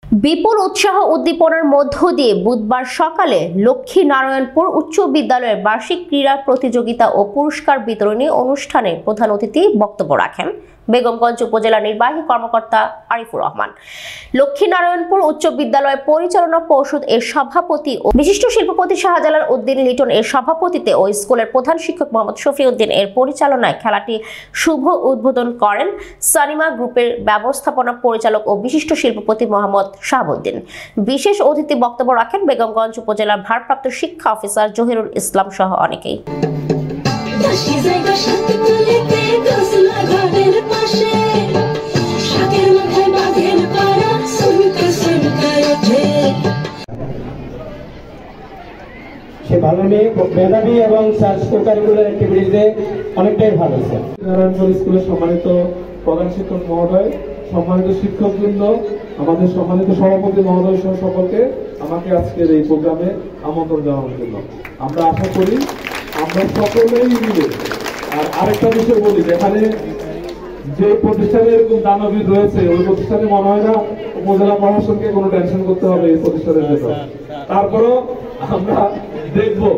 বিপুল উৎসাহ উদ্দীপনার মধ্য দিয়ে বুধবার সকালে লক্ষ্মীনারায়ণপুর উচ্চ বিদ্যালয়ের বার্ষিক ক্রীড়া প্রতিযোগিতা ও পুরস্কার বিতরণী অনুষ্ঠানে প্রধান অতিথি বক্তব্য রাখেন বেগমগঞ্জ উপজেলা নির্বাহী কর্মকর্তা আরিফুর রহমান। লক্ষ্মীনারায়ণপুর উচ্চ বিদ্যালয় পরিচালনা পর্ষদ এর সভাপতি ও বিশিষ্ট শিল্পপতি শাহজালাল উদ্দিন লিটন এর সভাপতিত্বে ও স্কুলের প্রধান শিক্ষক মোহাম্মদ শফিউদ্দিন এর পরিচালনায় খেলাটি শুভ উদ্বোধন করেন সানিমা গ্রুপের ব্যবস্থাপনা পরিচালক ও বিশিষ্ট শিল্পপতি মোহাম্মদ শাহাবুদ্দিন। বিশেষ অতিথি বক্তব্য রাখেন বেগমগঞ্জ উপজেলার ভারপ্রাপ্ত শিক্ষা অফিসার জহিরুল ইসলাম সহ অনেকেই। সে ভালো মেয়ে, মেধাবী এবং কারিকুলার অ্যাক্টিভিটিসে অনেকটাই ভালো। নারায়ণপুর স্কুলের সম্মানিত প্রধান শিক্ষক মহোদয়, সম্মানিত শিক্ষকবৃন্দ, আমাদের সম্মানিত সভাপতি মহোদয় সহ সকলকে আমাকে আজকের এই প্রোগ্রামে আমন্ত্রণ জানানোর জন্য। আমরা আশা করি আমরা সকলেই মিলে। আর আরেকটা বিষয় বলি, যেখানে যে প্রতিষ্ঠানে এরকম দানবীর রয়েছে ওই প্রতিষ্ঠানে মনে হয় না উপজেলা প্রশাসনকে কোনো টেনশন করতে হবে এই প্রতিষ্ঠানের জন্য। তারপরেও আমরা দেখবো